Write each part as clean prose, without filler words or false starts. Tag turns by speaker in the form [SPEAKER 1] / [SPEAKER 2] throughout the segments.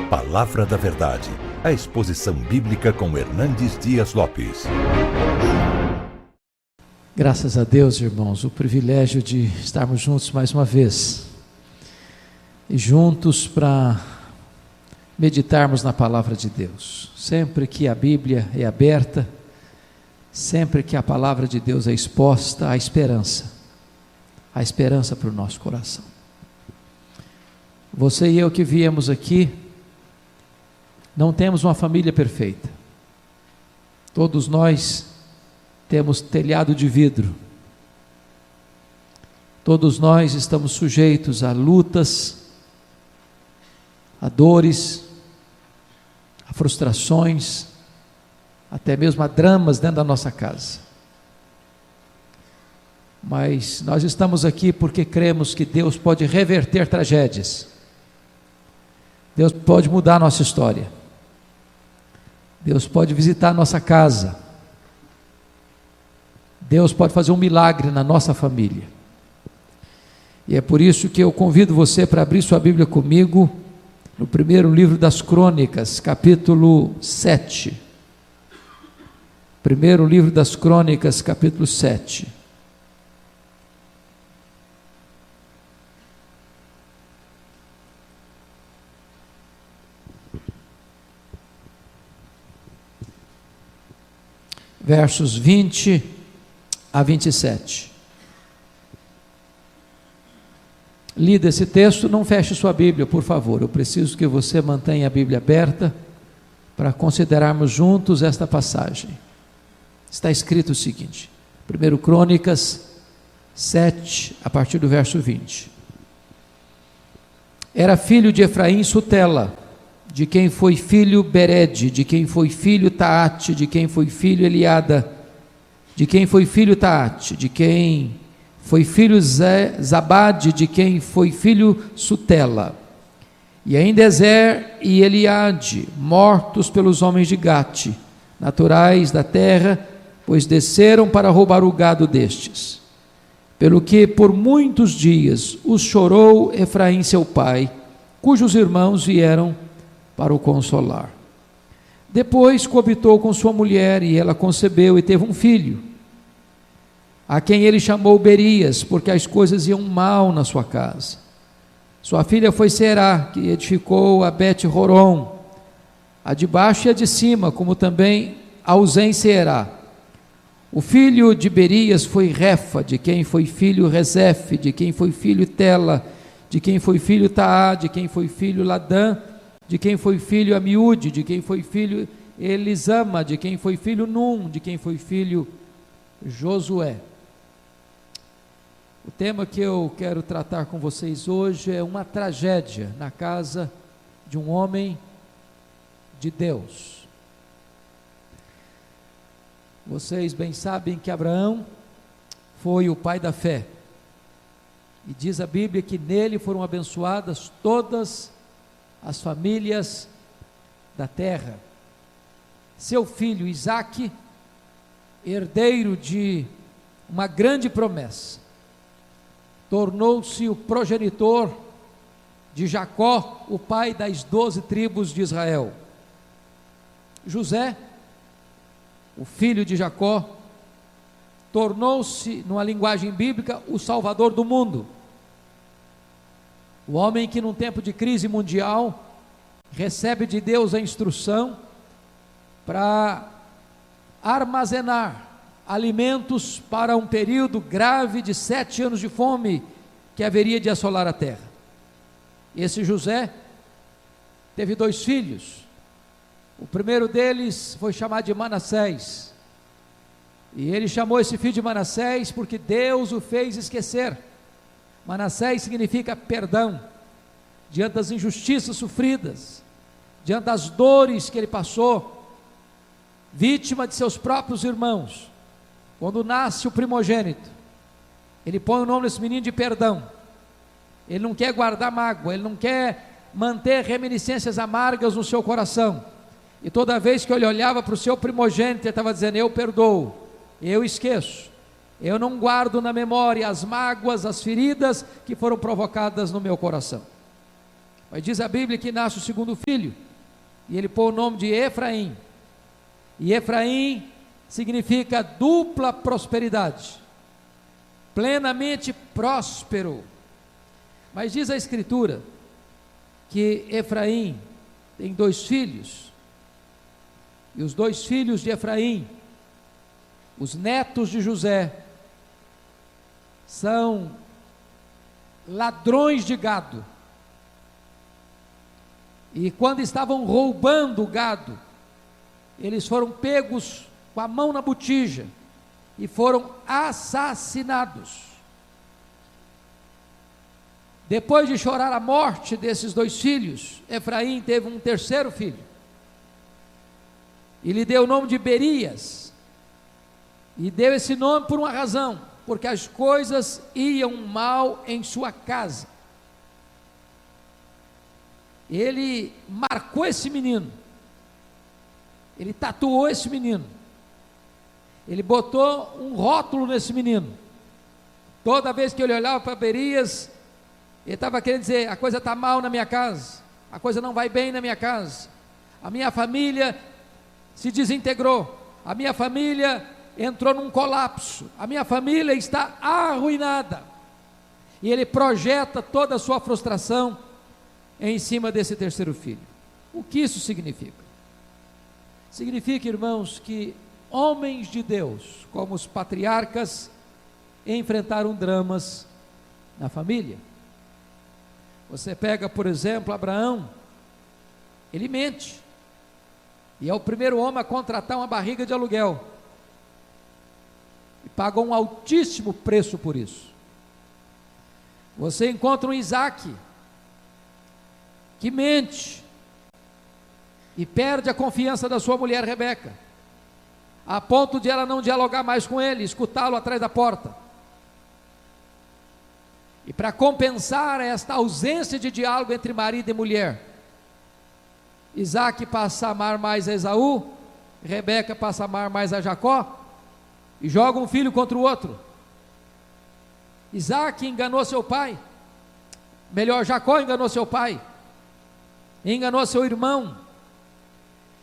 [SPEAKER 1] Palavra da Verdade, a exposição bíblica com Hernandes Dias Lopes.
[SPEAKER 2] Graças a Deus, irmãos, o privilégio de estarmos juntos mais uma vez. E juntos para meditarmos na Palavra de Deus. Sempre que a Bíblia é aberta, sempre que a Palavra de Deus é exposta, há esperança para o nosso coração. Você e eu que viemos aqui, não temos uma família perfeita. Todos nós temos telhado de vidro. Todos nós estamos sujeitos a lutas, a dores, a frustrações, até mesmo a dramas dentro da nossa casa. Mas nós estamos aqui porque cremos que Deus pode reverter tragédias. Deus pode mudar a nossa história. Deus pode visitar a nossa casa. Deus pode fazer um milagre na nossa família. E é por isso que eu convido você para abrir sua Bíblia comigo no primeiro livro das Crônicas, capítulo 7. Primeiro livro das Crônicas, capítulo 7. Versos 20 a 27. Lido esse texto, não feche sua Bíblia, por favor. Eu preciso que você mantenha a Bíblia aberta para considerarmos juntos esta passagem. Está escrito o seguinte, 1 Crônicas 7, a partir do verso 20. Era filho de Efraim Sutela, de quem foi filho Berede, de quem foi filho Taate, de quem foi filho Eliada, de quem foi filho Taate, de quem foi filho Zabade, de quem foi filho Sutela, e ainda Ezer e Eliade, mortos pelos homens de Gate, naturais da terra, pois desceram para roubar o gado destes. Pelo que por muitos dias os chorou Efraim seu pai, cujos irmãos vieram para o consolar. Depois coabitou com sua mulher, e ela concebeu e teve um filho, a quem ele chamou Berias, porque as coisas iam mal na sua casa. Sua filha foi Será, que edificou a Bet-Horon, a de baixo e a de cima, como também a Uzem-Seerá. O filho de Berias foi Refa, de quem foi filho Rezefe, de quem foi filho Tela, de quem foi filho Taá, de quem foi filho Ladã, de quem foi filho Amiúde, de quem foi filho Elisama, de quem foi filho Num, de quem foi filho Josué. O tema que eu quero tratar com vocês hoje é uma tragédia na casa de um homem de Deus. Vocês bem sabem que Abraão foi o pai da fé, e diz a Bíblia que nele foram abençoadas todas as famílias da terra. Seu filho Isaque, herdeiro de uma grande promessa, tornou-se o progenitor de Jacó, o pai das 12 tribos de Israel. José, o filho de Jacó, tornou-se, numa linguagem bíblica, o salvador do mundo. O homem que num tempo de crise mundial recebe de Deus a instrução para armazenar alimentos para um período grave de 7 anos de fome que haveria de assolar a terra. Esse José teve 2 filhos. O primeiro deles foi chamado de Manassés, e ele chamou esse filho de Manassés porque Deus o fez esquecer. Manassés significa perdão, diante das injustiças sofridas, diante das dores que ele passou, vítima de seus próprios irmãos. Quando nasce o primogênito, ele põe o nome desse menino de perdão. Ele não quer guardar mágoa, ele não quer manter reminiscências amargas no seu coração. E toda vez que ele olhava para o seu primogênito, ele estava dizendo: eu perdoo, eu esqueço, eu não guardo na memória as mágoas, as feridas que foram provocadas no meu coração. Mas diz a Bíblia que nasce o segundo filho, e ele pôs o nome de Efraim. E Efraim significa dupla prosperidade, plenamente próspero. Mas diz a Escritura que Efraim tem 2 filhos, e os 2 filhos de Efraim, os netos de José, são ladrões de gado. E quando estavam roubando o gado, eles foram pegos com a mão na botija e foram assassinados. Depois de chorar a morte desses 2 filhos, Efraim teve um terceiro filho, e lhe deu o nome de Berias, e deu esse nome por uma razão, porque as coisas iam mal em sua casa. Ele marcou esse menino, ele tatuou esse menino, ele botou um rótulo nesse menino. Toda vez que ele olhava para Berias, ele estava querendo dizer: a coisa está mal na minha casa, a coisa não vai bem na minha casa, a minha família se desintegrou, a minha família entrou num colapso, a minha família está arruinada. E ele projeta toda a sua frustração em cima desse terceiro filho. O que isso significa? Significa, irmãos, que homens de Deus, como os patriarcas, enfrentaram dramas na família. Você pega, por exemplo, Abraão, ele mente, e é o primeiro homem a contratar uma barriga de aluguel, e pagou um altíssimo preço por isso. Você encontra um Isaac, que mente, e perde a confiança da sua mulher Rebeca, a ponto de ela não dialogar mais com ele, escutá-lo atrás da porta. E para compensar esta ausência de diálogo entre marido e mulher, Isaac passa a amar mais a Esaú, Rebeca passa a amar mais a Jacó, e joga um filho contra o outro. Isaac enganou seu pai, melhor, Jacó enganou seu pai, enganou seu irmão,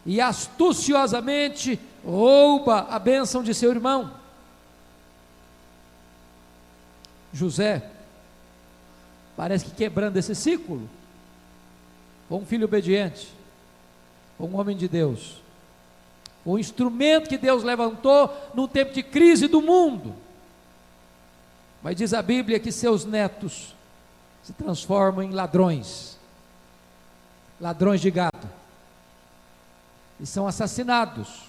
[SPEAKER 2] e astuciosamente rouba a bênção de seu irmão. José, parece que quebrando esse ciclo, foi um filho obediente, foi um homem de Deus, foi um instrumento que Deus levantou num tempo de crise do mundo. Mas diz a Bíblia que seus netos se transformam em ladrões de gado, e são assassinados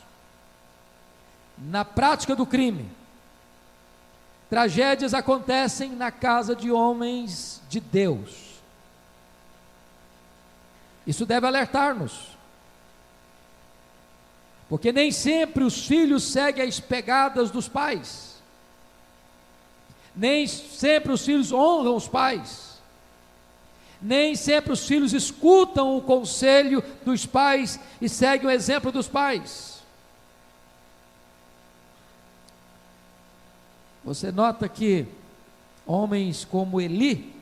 [SPEAKER 2] na prática do crime. Tragédias acontecem na casa de homens de Deus. Isso deve alertar-nos, porque nem sempre os filhos seguem as pegadas dos pais, nem sempre os filhos honram os pais, nem sempre os filhos escutam o conselho dos pais e seguem o exemplo dos pais. Você nota que homens como Eli,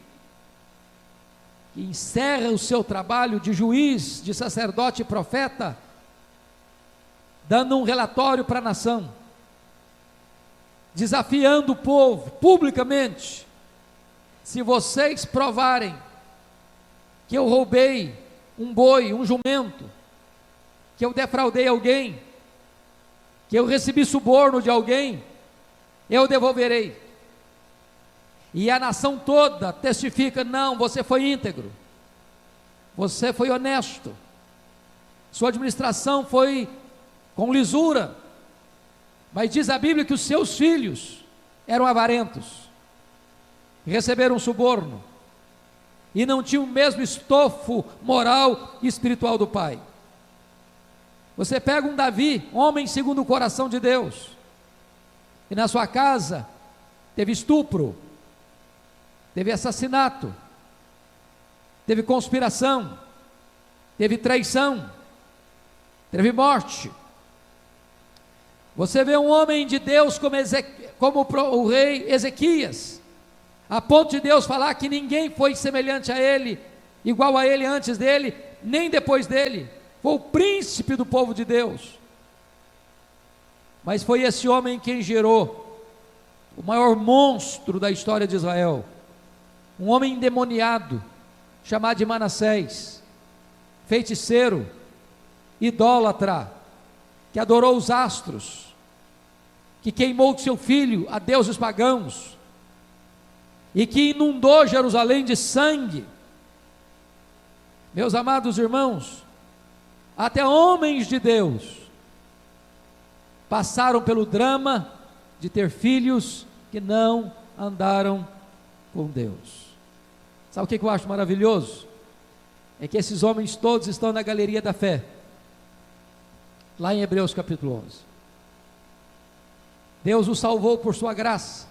[SPEAKER 2] que encerra o seu trabalho de juiz, de sacerdote e profeta, dando um relatório para a nação, desafiando o povo publicamente: se vocês provarem que eu roubei um boi, um jumento, que eu defraudei alguém, que eu recebi suborno de alguém, eu devolverei. E a nação toda testifica: não, você foi íntegro, você foi honesto, sua administração foi com lisura. Mas diz a Bíblia que os seus filhos eram avarentos, receberam suborno, e não tinham o mesmo estofo moral e espiritual do pai. Você pega um Davi, homem segundo o coração de Deus, e na sua casa teve estupro, teve assassinato, teve conspiração, teve traição, teve morte. Você vê um homem de Deus como o rei Ezequias, a ponto de Deus falar que ninguém foi semelhante a ele igual a ele antes dele, nem depois dele. Foi o príncipe do povo de Deus. Mas foi esse homem quem gerou o maior monstro da história de Israel. Um homem endemoniado, chamado de Manassés, feiticeiro, idólatra, que adorou os astros, que queimou seu filho a deuses pagãos, e que inundou Jerusalém de sangue. Meus amados irmãos, até homens de Deus passaram pelo drama de ter filhos que não andaram com Deus. Sabe o que eu acho maravilhoso? É que esses homens todos estão na galeria da fé, lá em Hebreus capítulo 11. Deus os salvou por sua graça,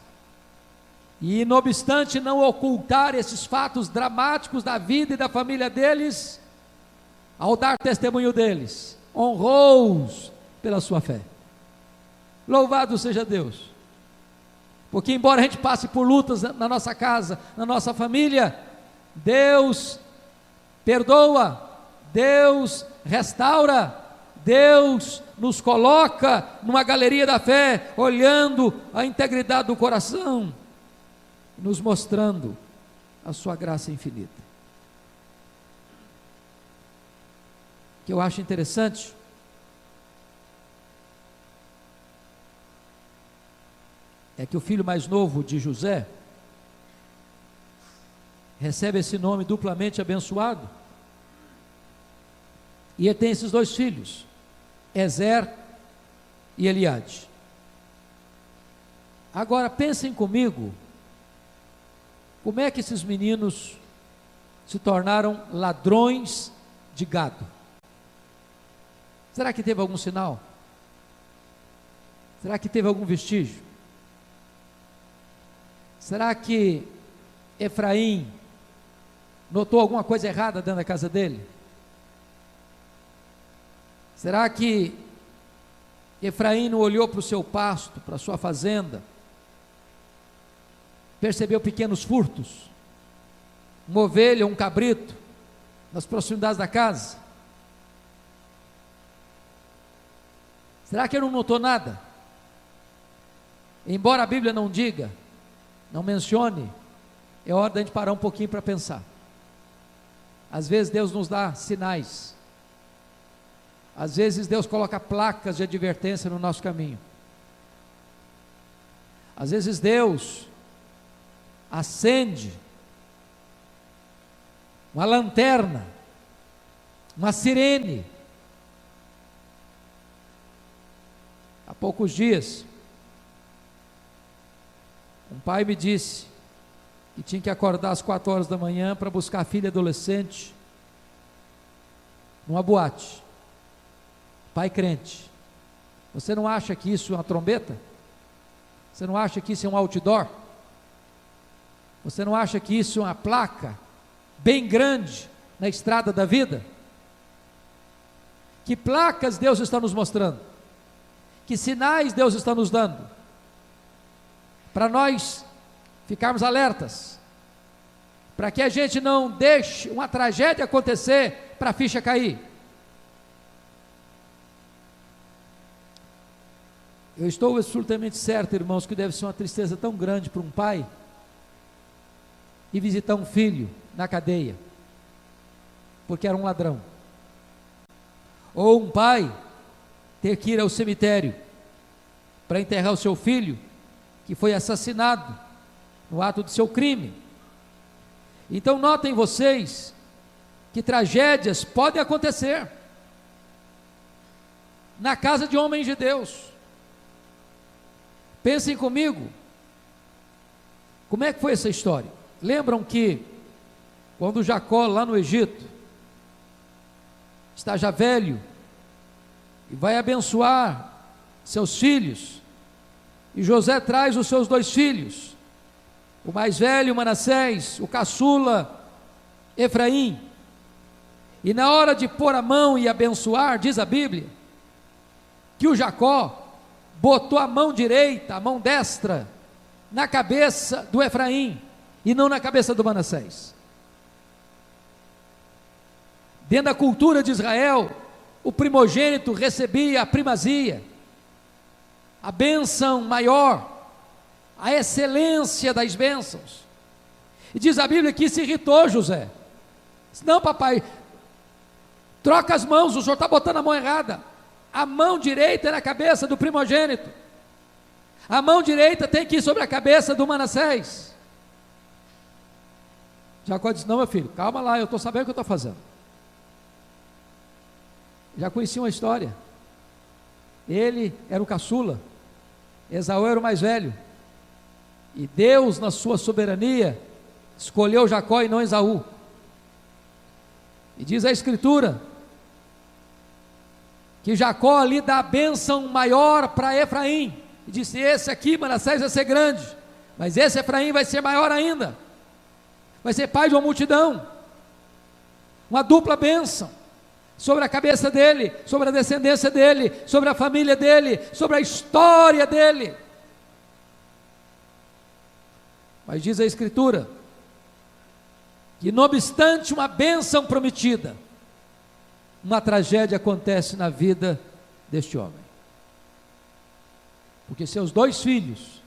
[SPEAKER 2] e não obstante não ocultar esses fatos dramáticos da vida e da família deles, ao dar testemunho deles, honrou-os pela sua fé. Louvado seja Deus, porque embora a gente passe por lutas na nossa casa, na nossa família, Deus perdoa, Deus restaura, Deus nos coloca numa galeria da fé, olhando a integridade do coração, nos mostrando a sua graça infinita. O que eu acho interessante é que o filho mais novo de José recebe esse nome duplamente abençoado, e ele tem esses dois filhos, Ezer e Eliade. Agora pensem comigo, como é que esses meninos se tornaram ladrões de gado? Será que teve algum sinal? Será que teve algum vestígio? Será que Efraim notou alguma coisa errada dentro da casa dele? Será que Efraim não olhou para o seu pasto, para a sua fazenda, percebeu pequenos furtos, uma ovelha, um cabrito, nas proximidades da casa? Será que ele não notou nada? Embora a Bíblia não diga, não mencione, é hora da gente parar um pouquinho para pensar. Às vezes Deus nos dá sinais, às vezes Deus coloca placas de advertência no nosso caminho, às vezes Deus acende uma lanterna, uma sirene. Há poucos dias, um pai me disse que tinha que acordar às 4 horas da manhã para buscar a filha adolescente numa boate. Pai crente. Você não acha que isso é uma trombeta? Você não acha que isso é um outdoor? Você não acha que isso é uma placa bem grande na estrada da vida? Que placas Deus está nos mostrando? Que sinais Deus está nos dando? Para nós ficarmos alertas, para que a gente não deixe uma tragédia acontecer para a ficha cair. Eu estou absolutamente certo, irmãos, que deve ser uma tristeza tão grande para um pai e visitar um filho na cadeia, porque era um ladrão, ou um pai ter que ir ao cemitério para enterrar o seu filho que foi assassinado no ato de seu crime. Então notem vocês que tragédias podem acontecer na casa de homens de Deus. Pensem comigo, como é que foi essa história? Lembram que quando Jacó lá no Egito está já velho e vai abençoar seus filhos, e José traz os seus 2 filhos, o mais velho Manassés, o caçula Efraim, e na hora de pôr a mão e abençoar, diz a Bíblia que o Jacó botou a mão direita, a mão destra na cabeça do Efraim e não na cabeça do Manassés. Dentro da cultura de Israel, o primogênito recebia a primazia, a bênção maior, a excelência das bênçãos. E diz a Bíblia que se irritou José. Disse: não, papai, troca as mãos, o senhor está botando a mão errada. A mão direita é na cabeça do primogênito, a mão direita tem que ir sobre a cabeça do Manassés. Jacó disse: não, meu filho, calma lá, eu estou sabendo o que eu estou fazendo. Já conhecia uma história. Ele era o caçula, Esaú era o mais velho, e Deus, na sua soberania, escolheu Jacó e não Esaú. E diz a Escritura que Jacó ali dá a bênção maior para Efraim, e disse: esse aqui, Manassés, vai ser grande, mas esse Efraim vai ser maior ainda, vai ser pai de uma multidão, uma dupla bênção sobre a cabeça dele, sobre a descendência dele, sobre a família dele, sobre a história dele. Mas diz a Escritura que, não obstante uma bênção prometida, uma tragédia acontece na vida deste homem, porque seus dois filhos,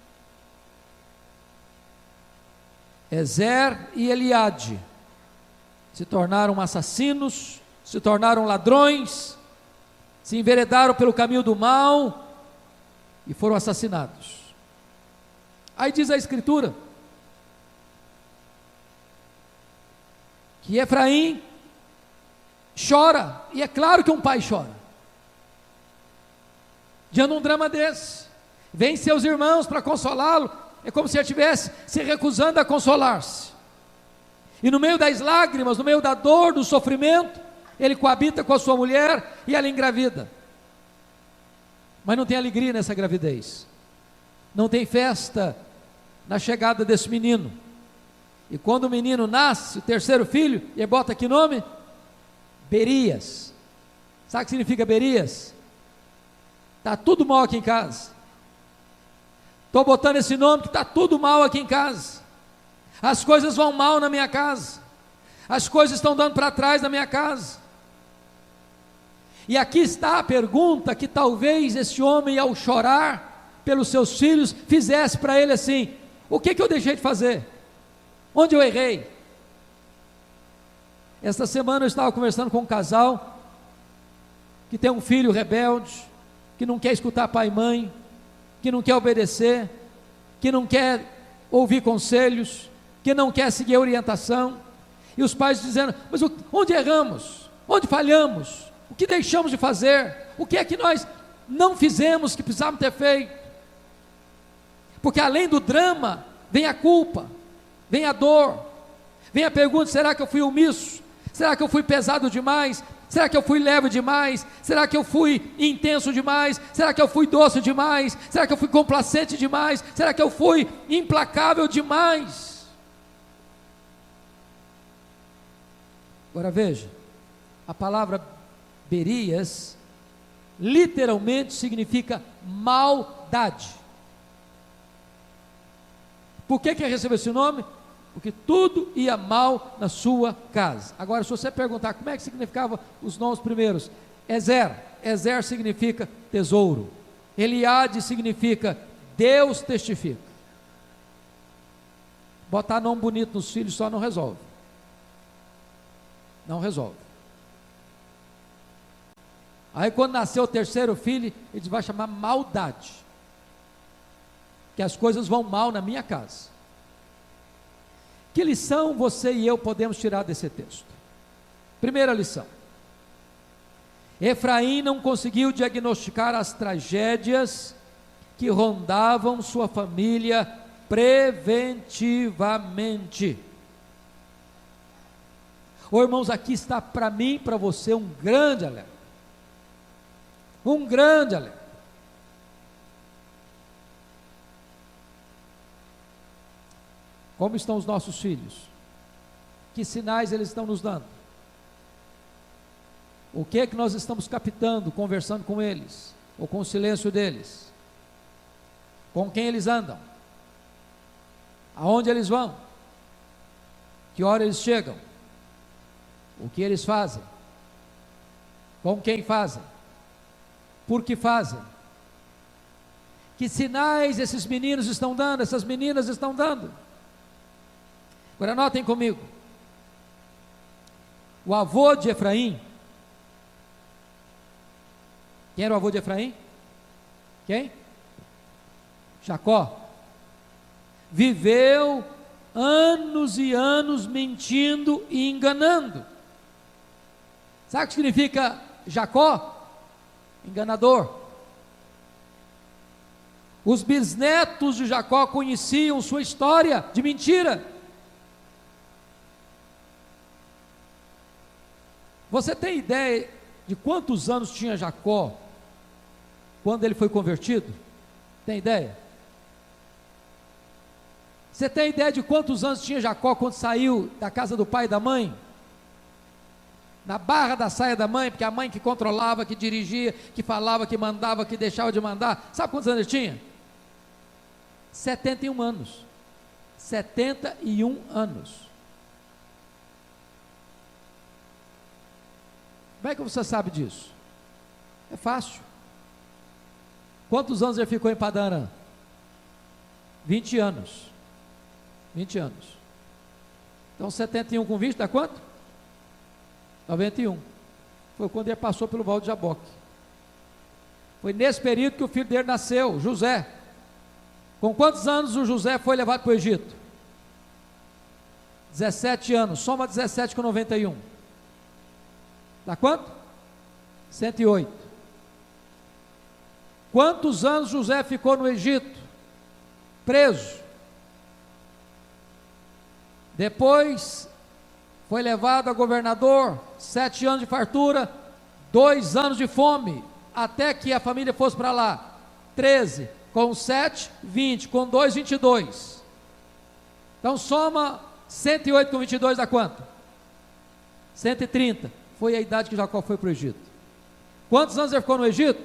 [SPEAKER 2] Ezer e Eliade, se tornaram assassinos, se tornaram ladrões, se enveredaram pelo caminho do mal e foram assassinados. Aí diz a Escritura que Efraim chora, e é claro que um pai chora diante de um drama desse. Vem seus irmãos para consolá-lo, é como se ele estivesse se recusando a consolar-se, e no meio das lágrimas, no meio da dor, do sofrimento, ele coabita com a sua mulher e ela engravida, mas não tem alegria nessa gravidez, não tem festa na chegada desse menino. E quando o menino nasce, o terceiro filho, ele bota que nome? Berias. Sabe o que significa Berias? Está tudo mal aqui em casa. Estou botando esse nome que está tudo mal aqui em casa. As coisas vão mal na minha casa, as coisas estão dando para trás na minha casa. E aqui está a pergunta que talvez esse homem, ao chorar pelos seus filhos, fizesse para ele assim: o que eu deixei de fazer? Onde eu errei? Esta semana eu estava conversando com um casal que tem um filho rebelde, que não quer escutar pai e mãe, que não quer obedecer, que não quer ouvir conselhos, que não quer seguir a orientação, e os pais dizendo: mas onde erramos? Onde falhamos? O que deixamos de fazer? O que é que nós não fizemos que precisávamos ter feito? Porque além do drama, vem a culpa, vem a dor, vem a pergunta: será que eu fui omisso? Será que eu fui pesado demais? Será que eu fui leve demais? Será que eu fui intenso demais? Será que eu fui doce demais? Será que eu fui complacente demais? Será que eu fui implacável demais? Agora veja, a palavra Berias literalmente significa maldade. Por que recebeu esse nome? Porque tudo ia mal na sua casa. Agora, se você perguntar como é que significava os nomes primeiros: Ezer significa tesouro, Eliade significa Deus testifica. Botar nome bonito nos filhos só não resolve, não resolve. Aí quando nasceu o terceiro filho, ele vai chamar maldade, que as coisas vão mal na minha casa. Que lição você e eu podemos tirar desse texto? Primeira lição: Efraim não conseguiu diagnosticar as tragédias que rondavam sua família preventivamente. Ô irmãos, aqui está para mim e para você um grande alerta. Um grande alerta. Como estão os nossos filhos? Que sinais eles estão nos dando? O que é que nós estamos captando, conversando com eles, ou com o silêncio deles? Com quem eles andam? Aonde eles vão? Que hora eles chegam? O que eles fazem? Com quem fazem? Por que fazem? Que sinais esses meninos estão dando, essas meninas estão dando? Agora anotem comigo. O avô de Efraim. Quem era o avô de Efraim? Quem? Jacó. Viveu anos e anos mentindo e enganando. Sabe o que significa Jacó? Enganador. Os bisnetos de Jacó conheciam sua história de mentira. Você tem ideia de quantos anos tinha Jacó quando ele foi convertido? Tem ideia? Você tem ideia de quantos anos tinha Jacó quando saiu da casa do pai e da mãe? Na barra da saia da mãe, porque a mãe que controlava, que dirigia, que falava, que mandava, que deixava de mandar. Sabe quantos anos ele tinha? 71 anos. 71 anos. Como é que você sabe disso? É fácil. Quantos anos ele ficou em Padã Arã? 20 anos. 20 anos. Então 71 com 20 dá quanto? 91. Foi quando ele passou pelo Val de Jaboque. Foi nesse período que o filho dele nasceu, José. Com quantos anos o José foi levado para o Egito? 17 anos. Soma 17 com 91. Dá quanto? 108. Quantos anos José ficou no Egito? Preso. Depois foi levado a governador, 7 anos de fartura, 2 anos de fome, até que a família fosse para lá. 13, com 7, 20, com 2, 22. Então soma 108 com 22 dá quanto? 130. Foi a idade que Jacó foi para o Egito. Quantos anos ele ficou no Egito?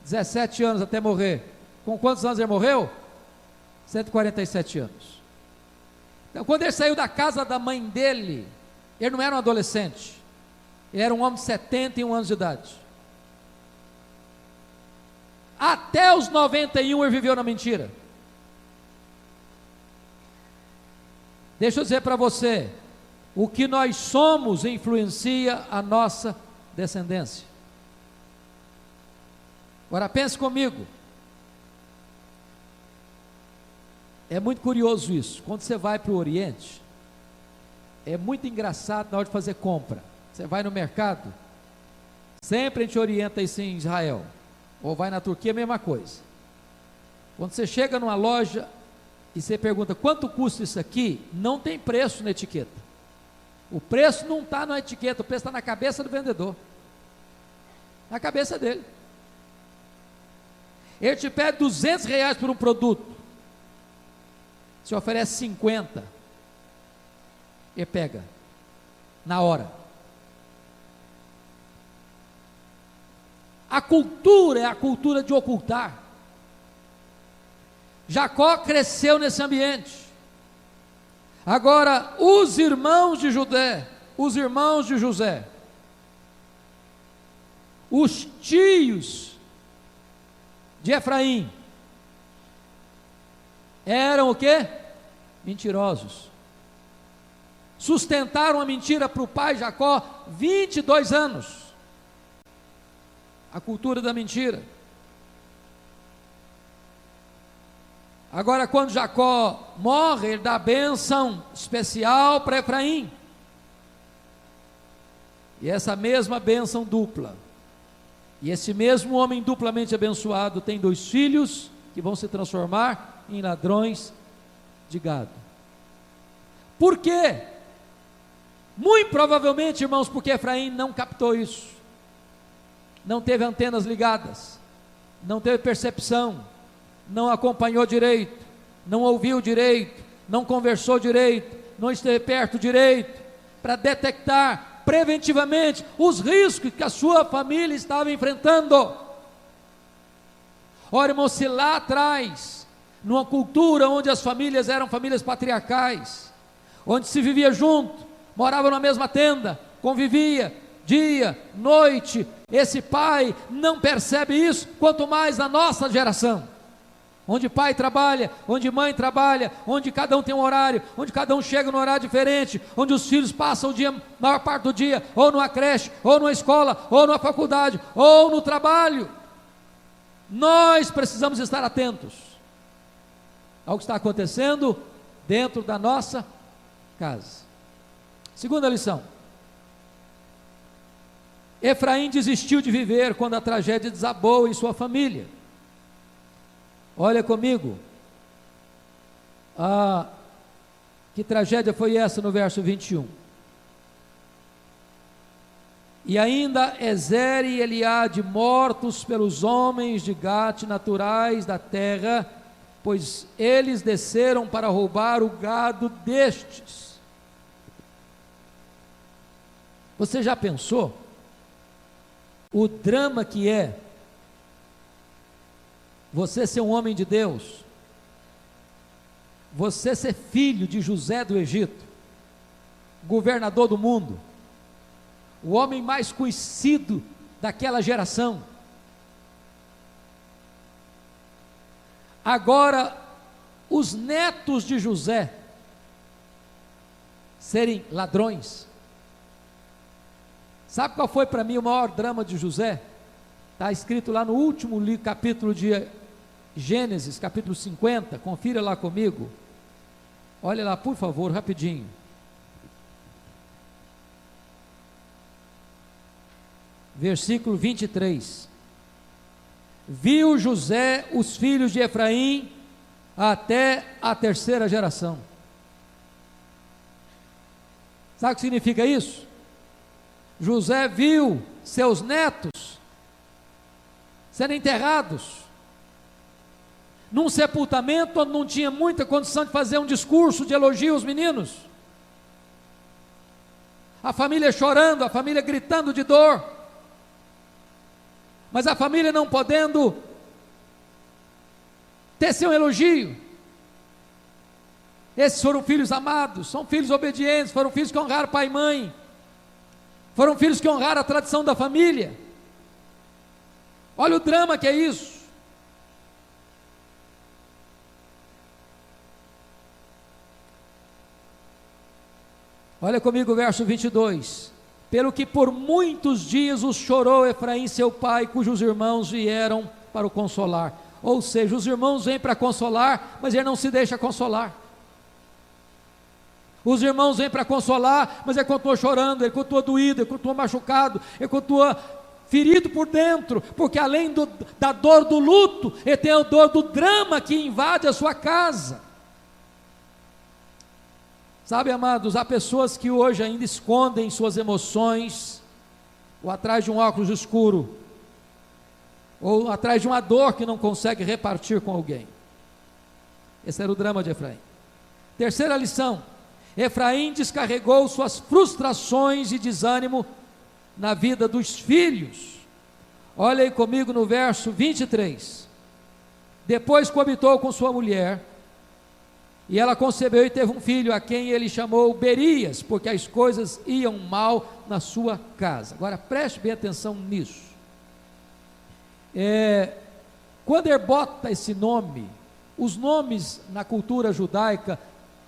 [SPEAKER 2] 17 anos até morrer. Com quantos anos ele morreu? 147 anos. Então, quando ele saiu da casa da mãe dele, ele não era um adolescente, ele era um homem de 71 anos de idade. Até os 91 ele viveu na mentira. Deixa eu dizer para você, o que nós somos influencia a nossa descendência. Agora pense comigo. É muito curioso isso. Quando você vai para o Oriente, é muito engraçado na hora de fazer compra. Você vai no mercado, sempre a gente orienta isso em Israel, ou vai na Turquia, a mesma coisa. Quando você chega numa loja e você pergunta quanto custa isso aqui, não tem preço na etiqueta. O preço não está na etiqueta, o preço está na cabeça do vendedor, na cabeça dele. Ele te pede R$200 por um produto, se oferece 50, ele pega na hora. A cultura é a cultura de ocultar. Jacó cresceu nesse ambiente. Agora, os irmãos de Judá, os irmãos de José, os tios de Efraim, eram o quê? Mentirosos. Sustentaram a mentira para o pai Jacó 22 anos. A cultura da mentira. Agora, quando Jacó morre, ele dá a bênção especial para Efraim. E essa mesma bênção dupla. E esse mesmo homem duplamente abençoado tem 2 filhos que vão se transformar em ladrões de gado. Por quê? Muito provavelmente, irmãos, porque Efraim não captou isso, não teve antenas ligadas, não teve percepção, não acompanhou direito, não ouviu direito, não conversou direito, não esteve perto direito, para detectar preventivamente os riscos que a sua família estava enfrentando. Ora, irmão, se lá atrás, numa cultura onde as famílias eram famílias patriarcais, onde se vivia junto, morava na mesma tenda, convivia, dia, noite. Esse pai não percebe isso, quanto mais na nossa geração, onde pai trabalha, onde mãe trabalha, onde cada um tem um horário, onde cada um chega num horário diferente, onde os filhos passam o dia, maior parte do dia, ou numa creche, ou numa escola, ou numa faculdade, ou no trabalho. Nós precisamos estar atentos ao que está acontecendo dentro da nossa casa. Segunda lição: Efraim desistiu de viver quando a tragédia desabou em sua família. Olha comigo, que tragédia foi essa no verso 21? E ainda Ezer e Eliade mortos pelos homens de Gate, naturais da terra, pois eles desceram para roubar o gado destes. Você já pensou o drama que é você ser um homem de Deus, você ser filho de José do Egito, governador do mundo, o homem mais conhecido daquela geração, agora os netos de José serem ladrões? Sabe qual foi para mim o maior drama de José? Está escrito lá no último capítulo de Gênesis, capítulo 50, confira lá comigo, olha lá por favor, rapidinho. Versículo 23, viu José os filhos de Efraim até a terceira geração. Sabe o que significa isso? José viu seus netos serem enterrados num sepultamento onde não tinha muita condição de fazer um discurso de elogio aos meninos, a família chorando, a família gritando de dor, mas a família não podendo ter seu elogio. Esses foram filhos amados, são filhos obedientes, foram filhos que honraram pai e mãe, foram filhos que honraram a tradição da família. Olha o drama que é isso. Olha comigo o verso 22, pelo que por muitos dias os chorou Efraim seu pai, cujos irmãos vieram para o consolar. Ou seja, os irmãos vêm para consolar, mas ele não se deixa consolar. Os irmãos vêm para consolar, mas ele continua chorando, ele continua doído, ele continua machucado, ele continua ferido por dentro, porque além da dor do luto, ele tem a dor do drama que invade a sua casa. Sabe, amados, há pessoas que hoje ainda escondem suas emoções, ou atrás de um óculos escuro, ou atrás de uma dor que não consegue repartir com alguém. Esse era o drama de Efraim. Terceira lição: Efraim descarregou suas frustrações e desânimo na vida dos filhos. Olha aí comigo no verso 23. Depois coabitou com sua mulher, e ela concebeu e teve um filho, a quem ele chamou Berias, porque as coisas iam mal na sua casa. Agora preste bem atenção nisso. Quando ele bota esse nome, os nomes na cultura judaica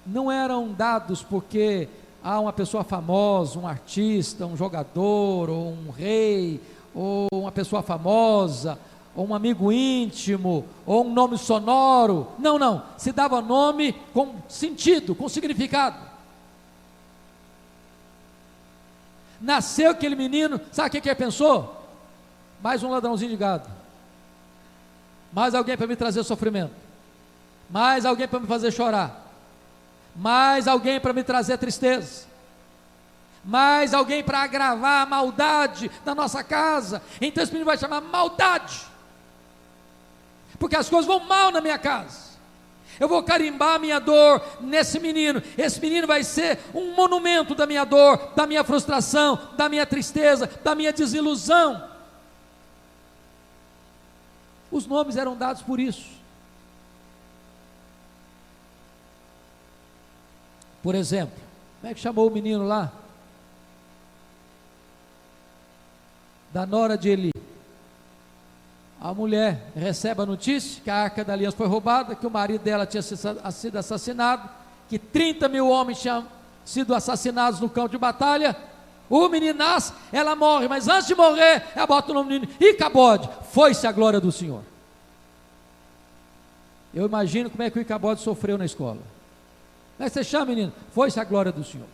[SPEAKER 2] não eram dados porque há uma pessoa famosa, um artista, um jogador, ou um rei, ou uma pessoa famosa, ou um amigo íntimo, ou um nome sonoro. Não, se dava nome com sentido, com significado. Nasceu aquele menino, sabe o que ele pensou? Mais um ladrãozinho de gado, mais alguém para me trazer sofrimento, mais alguém para me fazer chorar, mais alguém para me trazer tristeza, mais alguém para agravar a maldade da nossa casa. Então esse menino vai chamar maldade, porque as coisas vão mal na minha casa. Eu vou carimbar a minha dor nesse menino. Esse menino vai ser um monumento da minha dor, da minha frustração, da minha tristeza, da minha desilusão. Os nomes eram dados por isso. Por exemplo, como é que chamou o menino lá? da nora de Eli. A mulher recebe a notícia que a Arca da Aliança foi roubada, que o marido dela tinha sido assassinado, que 30 mil homens tinham sido assassinados no campo de batalha. O menino nasce, ela morre, mas antes de morrer, ela bota o nome do menino, Icabode, foi-se a glória do Senhor. Eu imagino como é que o Icabode sofreu na escola. Como é que você chama, menino? Foi-se a glória do Senhor.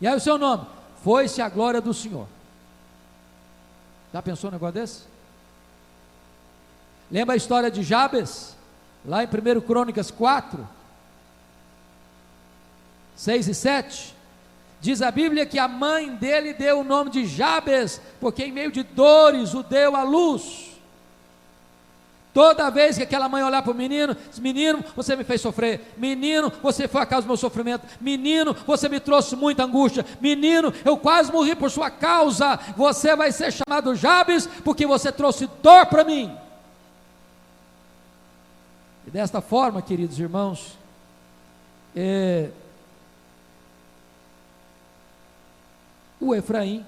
[SPEAKER 2] E aí o seu nome? Foi-se a glória do Senhor. Já pensou num negócio desse? Lembra a história de Jabes? Lá em 1 Crônicas 4, 6 e 7. Diz a Bíblia que a mãe dele deu o nome de Jabes, porque em meio de dores o deu à luz. Toda vez que aquela mãe olhar para o menino, diz: menino, você me fez sofrer, menino, você foi a causa do meu sofrimento, menino, você me trouxe muita angústia, menino, eu quase morri por sua causa, você vai ser chamado Jabes, porque você trouxe dor para mim. E desta forma, queridos irmãos, o Efraim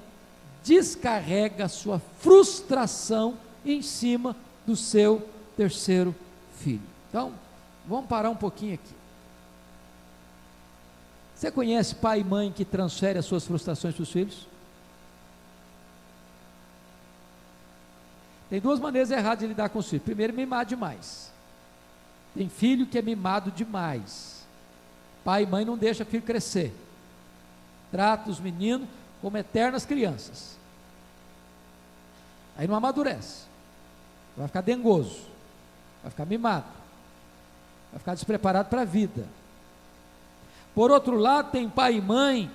[SPEAKER 2] descarrega a sua frustração em cima do seu terceiro filho. Então, vamos parar um pouquinho aqui. Você conhece pai e mãe que transfere as suas frustrações para os filhos? Tem duas maneiras erradas de lidar com os filhos. Primeiro, mimar demais. Tem filho que é mimado demais. Pai e mãe não deixam filho crescer. Trata os meninos como eternas crianças. Aí não amadurece. Vai ficar dengoso. Vai ficar mimado. Vai ficar despreparado para a vida. Por outro lado, tem pai e mãe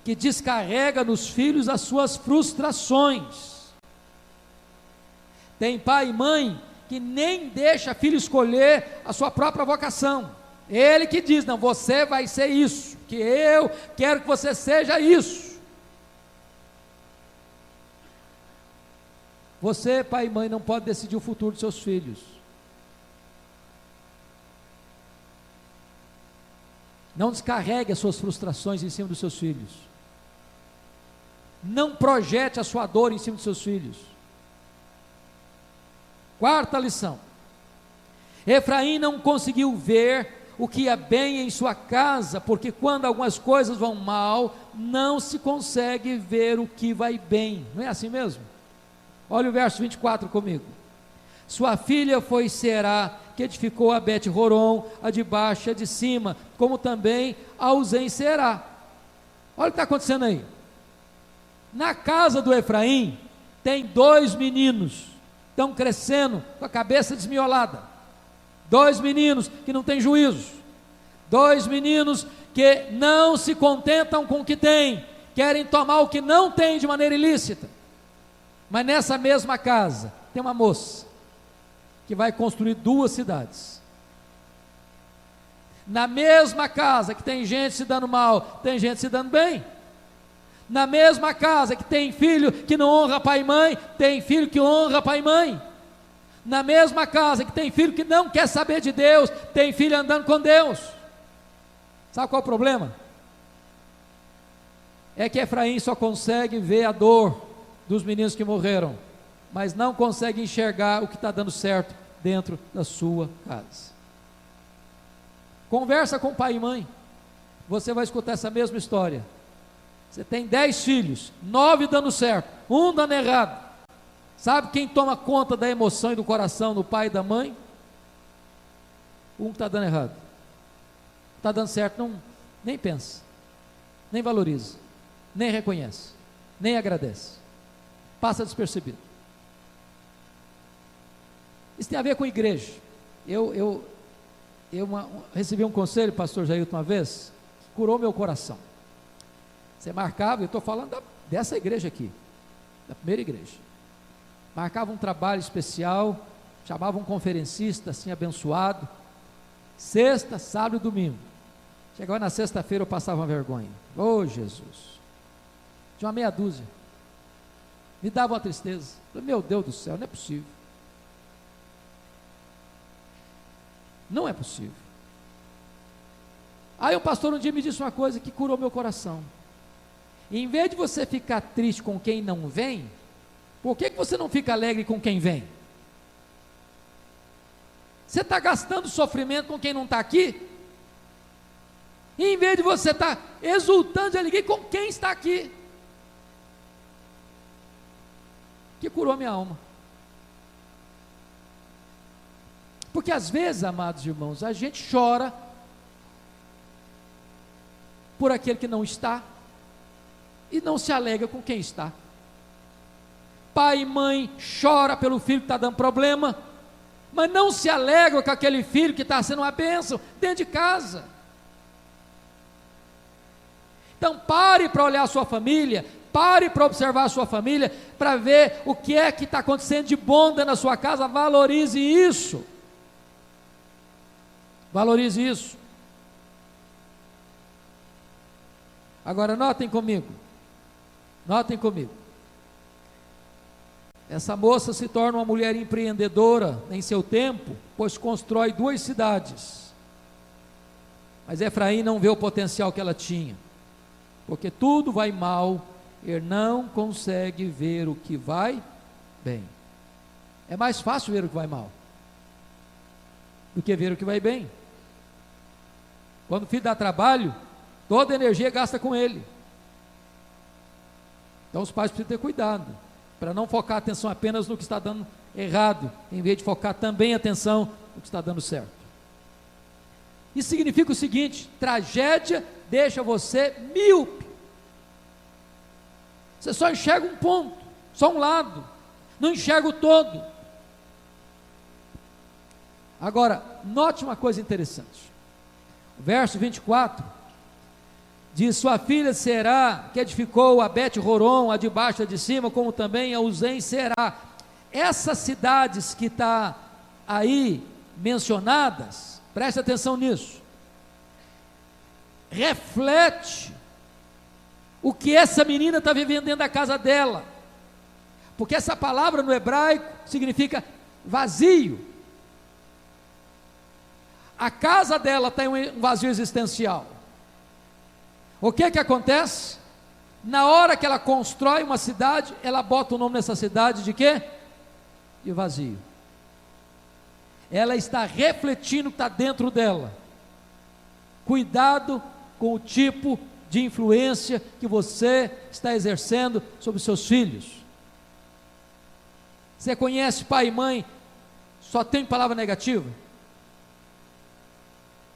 [SPEAKER 2] que descarrega nos filhos as suas frustrações. Tem pai e mãe que nem deixa filho escolher a sua própria vocação. Ele que diz: não, você vai ser isso, que eu quero que você seja isso. Você, pai e mãe, não pode decidir o futuro dos seus filhos. Não descarregue as suas frustrações em cima dos seus filhos. Não projete a sua dor em cima dos seus filhos. Quarta lição: Efraim não conseguiu ver o que é bem em sua casa, porque quando algumas coisas vão mal, não se consegue ver o que vai bem. Não é assim mesmo? Olha o verso 24 comigo. Sua filha foi Será, que edificou a Bet-Horon, a de baixo e a de cima, como também a Uzem Será. Olha o que está acontecendo aí. Na casa do Efraim, tem dois meninos, estão crescendo com a cabeça desmiolada. Dois meninos que não têm juízo. Dois meninos que não se contentam com o que têm, querem tomar o que não tem de maneira ilícita. Mas nessa mesma casa, tem uma moça que vai construir duas cidades. Na mesma casa que tem gente se dando mal, tem gente se dando bem. Na mesma casa que tem filho que não honra pai e mãe, tem filho que honra pai e mãe. Na mesma casa que tem filho que não quer saber de Deus, tem filho andando com Deus. Sabe qual é o problema? É que Efraim só consegue ver a dor dos meninos que morreram, mas não consegue enxergar o que está dando certo dentro da sua casa. Conversa com pai e mãe, você vai escutar essa mesma história. Você tem 10 filhos, 9 dando certo, 1 dando errado. Sabe quem toma conta da emoção e do coração do pai e da mãe? Um que está dando errado. Está dando certo, não, nem pensa, nem valoriza, nem reconhece, nem agradece. Passa despercebido. Isso tem a ver com igreja. Eu recebi um conselho, pastor Jailton, uma vez, que curou meu coração. Você marcava, eu estou falando dessa igreja aqui, da primeira igreja. Marcava um trabalho especial, chamava um conferencista assim abençoado, sexta, sábado e domingo. Chegava na sexta-feira, eu passava uma vergonha. Oh, Jesus! Tinha uma meia dúzia. Me dava uma tristeza. Falei: meu Deus do céu, não é possível. Não é possível. Aí o pastor um dia me disse uma coisa que curou meu coração. Em vez de você ficar triste com quem não vem, por que você não fica alegre com quem vem? Você está gastando sofrimento com quem não está aqui? E em vez de você estar exultando de alegria com quem está aqui, que curou minha alma. Porque às vezes, amados irmãos, a gente chora por aquele que não está e não se alegra com quem está. Pai e mãe chora pelo filho que está dando problema, mas não se alegra com aquele filho que está sendo uma bênção dentro de casa. Então pare para olhar a sua família, pare para observar a sua família, para ver o que é que está acontecendo de bom dentro da sua casa. Valorize isso. Valorize isso. Agora notem comigo. Notem comigo. Essa moça se torna uma mulher empreendedora em seu tempo, pois constrói 2 cidades. Mas Efraim não vê o potencial que ela tinha, porque tudo vai mal, ele não consegue ver o que vai bem. É mais fácil ver o que vai mal do que ver o que vai bem. Quando o filho dá trabalho, toda a energia gasta com ele. Então os pais precisam ter cuidado, para não focar a atenção apenas no que está dando errado, em vez de focar também a atenção no que está dando certo. Isso significa o seguinte: tragédia deixa você míope. Você só enxerga um ponto, só um lado, não enxerga o todo. Agora, note uma coisa interessante. O verso 24 diz: sua filha Será, que edificou a Bet-Horon, a de baixo e a de cima, como também a Uzem Será. Essas cidades que está aí mencionadas, preste atenção nisso, reflete o que essa menina está vivendo dentro da casa dela, porque essa palavra no hebraico significa vazio. A casa dela tem um vazio existencial. O que acontece? Na hora que ela constrói uma cidade, ela bota o nome nessa cidade de quê? De vazio. Ela está refletindo o que está dentro dela. Cuidado com o tipo de influência que você está exercendo sobre os seus filhos. Você conhece pai e mãe, só tem palavra negativa?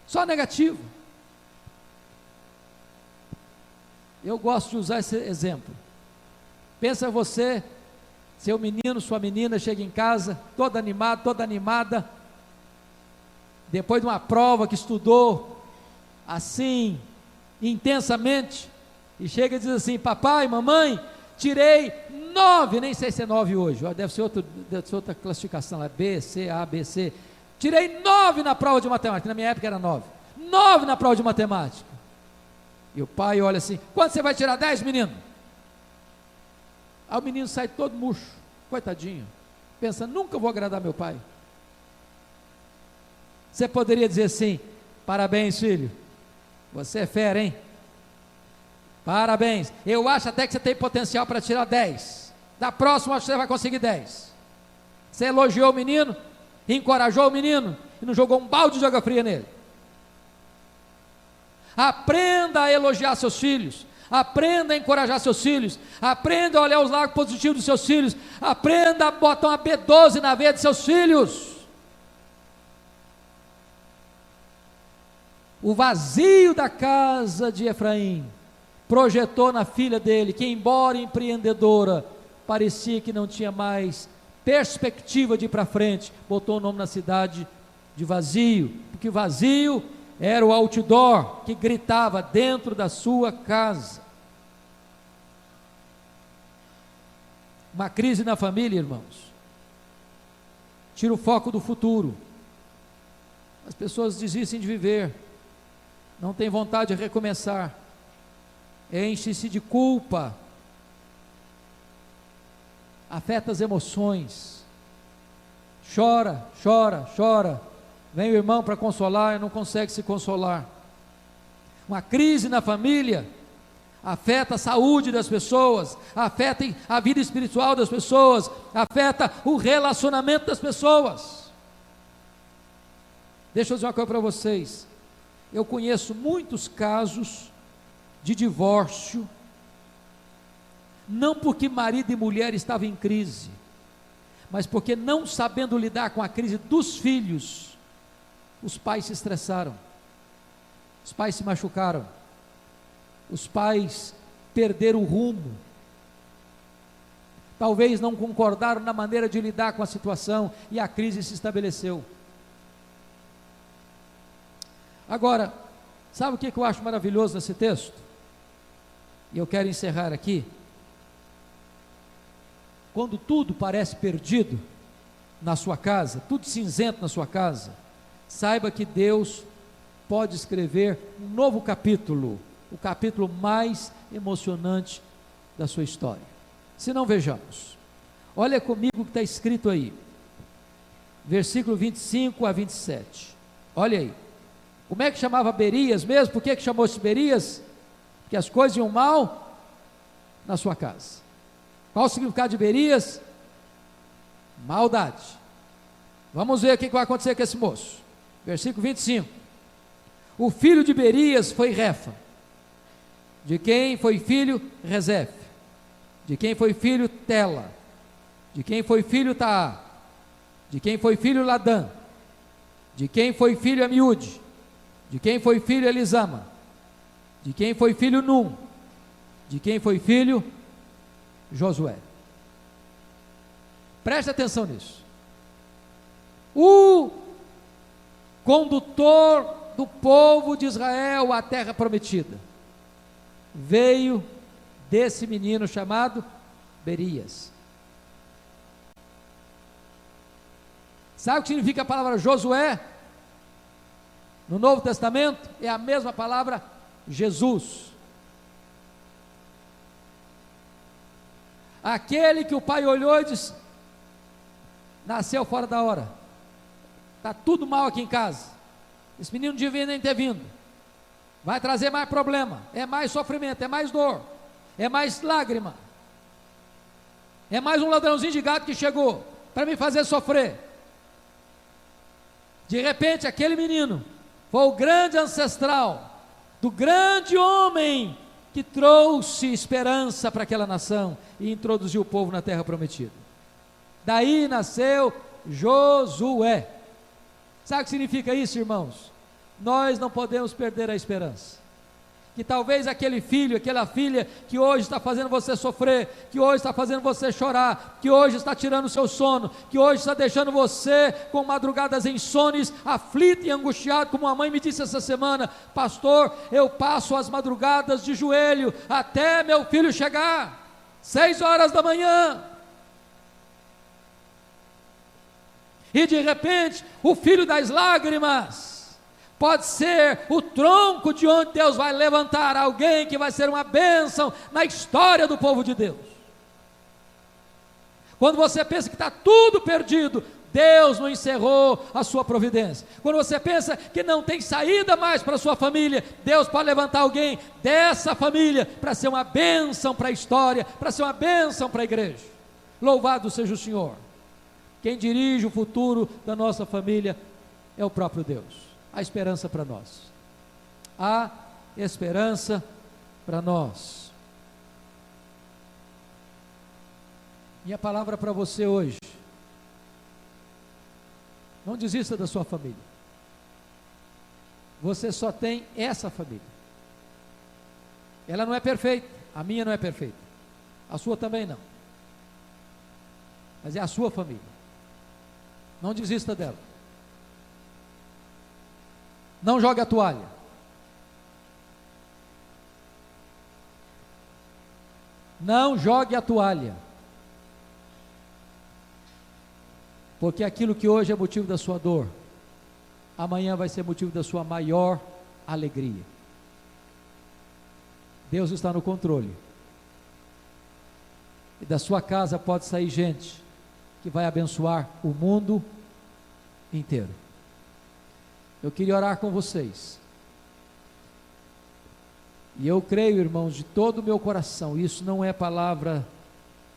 [SPEAKER 2] Só negativo. Eu gosto de usar esse exemplo. Pensa você, seu menino, sua menina chega em casa, toda animada, toda animada, depois de uma prova que estudou assim, intensamente, e chega e diz assim: papai, mamãe, tirei 9, nem sei se é 9 hoje, deve ser outra classificação lá, B, C, A, B, C, tirei 9 na prova de matemática, na minha época era 9 na prova de matemática, e o pai olha assim: quando você vai tirar 10, menino? Aí o menino sai todo murcho, coitadinho, pensa: nunca vou agradar meu pai. Você poderia dizer assim: parabéns, filho, você é fera, hein? Parabéns, eu acho até que você tem potencial para tirar 10, da próxima acho que você vai conseguir 10. Você elogiou o menino, encorajou o menino, e não jogou um balde de água fria nele. Aprenda a elogiar seus filhos, aprenda a encorajar seus filhos, aprenda a olhar os lados positivos dos seus filhos, aprenda a botar uma B12 na veia de seus filhos. O vazio da casa de Efraim projetou na filha dele, que embora empreendedora, parecia que não tinha mais perspectiva de ir para frente, botou o nome na cidade de vazio, porque vazio era o outdoor que gritava dentro da sua casa. Uma crise na família, irmãos, tira o foco do futuro. As pessoas desistem de viver, não têm vontade de recomeçar, enche-se de culpa, afeta as emoções, chora, vem o irmão para consolar e não consegue se consolar. Uma crise na família afeta a saúde das pessoas, afeta a vida espiritual das pessoas, afeta o relacionamento das pessoas. Deixa eu dizer uma coisa para vocês, eu conheço muitos casos de divórcio, não porque marido e mulher estavam em crise, mas porque, não sabendo lidar com a crise dos filhos, os pais se estressaram, os pais se machucaram, os pais perderam o rumo, talvez não concordaram na maneira de lidar com a situação, e a crise se estabeleceu. Agora, sabe o que eu acho maravilhoso nesse texto? E eu quero encerrar aqui. Quando tudo parece perdido na sua casa, tudo cinzento na sua casa, saiba que Deus pode escrever um novo capítulo, o capítulo mais emocionante da sua história. Se não, vejamos. Olha comigo o que está escrito aí, versículo 25 a 27. Olha aí. Como é que chamava Berias mesmo? Por que chamou-se Berias? Porque as coisas iam mal na sua casa. Qual o significado de Berias? Maldade. Vamos ver o que vai acontecer com esse moço. Versículo 25. O filho de Berias foi Refa, de quem foi filho Rezefe, de quem foi filho Tela, de quem foi filho Taá, de quem foi filho Ladã, de quem foi filho Amiúde, de quem foi filho Elisama, de quem foi filho Num, de quem foi filho Josué. Preste atenção nisso. O condutor do povo de Israel à terra prometida veio desse menino chamado Berias. Sabe o que significa a palavra Josué? No Novo Testamento é a mesma palavra Jesus. Aquele que o pai olhou e disse: nasceu fora da hora, está tudo mal aqui em casa, esse menino não devia nem ter vindo, vai trazer mais problema, é mais sofrimento, é mais dor, é mais lágrima, é mais um ladrãozinho de gado que chegou para me fazer sofrer. De repente aquele menino foi o grande ancestral do grande homem que trouxe esperança para aquela nação e introduziu o povo na terra prometida. Daí nasceu Josué. Sabe o que significa isso, irmãos? Nós não podemos perder a esperança. Que talvez aquele filho, aquela filha que hoje está fazendo você sofrer, que hoje está fazendo você chorar, que hoje está tirando o seu sono, que hoje está deixando você com madrugadas insones, aflito e angustiado, como a mãe me disse essa semana: pastor, eu passo as madrugadas de joelho até meu filho chegar, 6 horas da manhã, e de repente o filho das lágrimas pode ser o tronco de onde Deus vai levantar alguém que vai ser uma bênção na história do povo de Deus. Quando você pensa que está tudo perdido, Deus não encerrou a sua providência. Quando você pensa que não tem saída mais para a sua família, Deus pode levantar alguém dessa família para ser uma bênção para a história, para ser uma bênção para a igreja. Louvado seja o Senhor. Quem dirige o futuro da nossa família é o próprio Deus. Há esperança para nós. Há esperança para nós. Minha palavra para você hoje: não desista da sua família. Você só tem essa família. Ela não é perfeita, a minha não é perfeita, a sua também não, mas é a sua família. Não desista dela. Não jogue a toalha. Não jogue a toalha. Porque aquilo que hoje é motivo da sua dor, amanhã vai ser motivo da sua maior alegria. Deus está no controle. E da sua casa pode sair gente que vai abençoar o mundo inteiro. Eu queria orar com vocês. E eu creio, irmãos, de todo o meu coração, isso não é palavra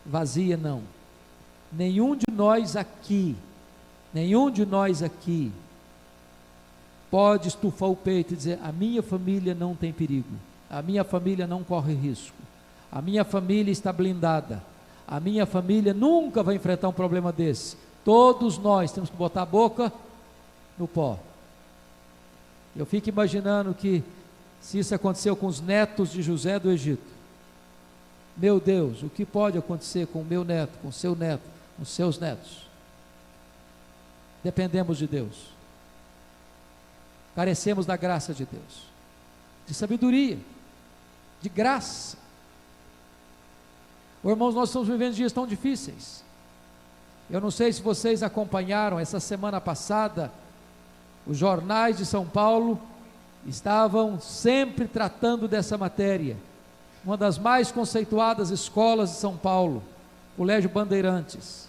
[SPEAKER 2] vazia, não. Nenhum de nós aqui pode estufar o peito e dizer: a minha família não tem perigo, a minha família não corre risco, a minha família está blindada, a minha família nunca vai enfrentar um problema desse. Todos nós temos que botar a boca no pó. Eu fico imaginando que, se isso aconteceu com os netos de José do Egito, meu Deus, o que pode acontecer com o meu neto, com o seu neto, com os seus netos? Dependemos de Deus, carecemos da graça de Deus, de sabedoria, de graça. Irmãos, nós estamos vivendo dias tão difíceis. Eu não sei se vocês acompanharam essa semana passada, os jornais de São Paulo estavam sempre tratando dessa matéria. Uma das mais conceituadas escolas de São Paulo, Colégio Bandeirantes,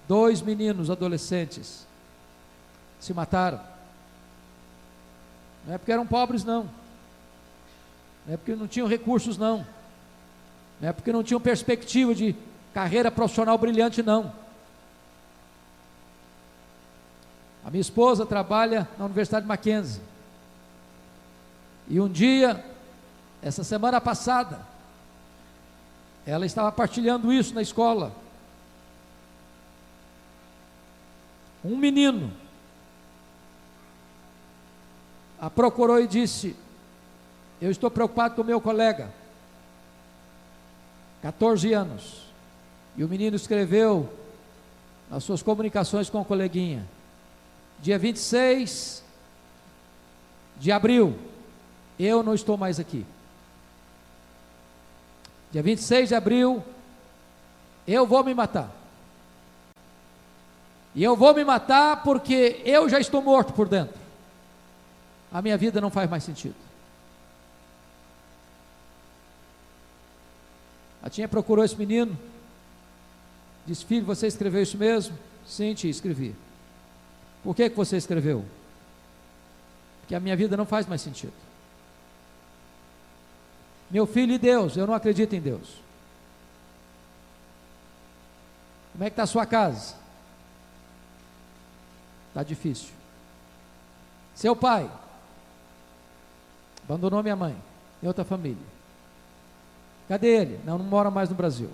[SPEAKER 2] 2 meninos adolescentes se mataram. Não é porque eram pobres, não é porque não tinham recursos, não é porque não tinham perspectiva de carreira profissional brilhante, não. A minha esposa trabalha na Universidade Mackenzie, e um dia, essa semana passada, ela estava partilhando isso na escola. Um menino a procurou e disse: eu estou preocupado com o meu colega, 14 anos, e o menino escreveu nas suas comunicações com o coleguinha: dia 26 de abril, eu não estou mais aqui. Dia 26 de abril, eu vou me matar. E eu vou me matar porque eu já estou morto por dentro. A minha vida não faz mais sentido. A tia procurou esse menino, disse: filho, você escreveu isso mesmo? Sim, tia, escrevi. Por que você escreveu? Porque a minha vida não faz mais sentido. Meu filho, e Deus? Eu não acredito em Deus. Como é que está a sua casa? Está difícil. Seu pai abandonou minha mãe, tem outra família. Cadê ele? Não mora mais no Brasil.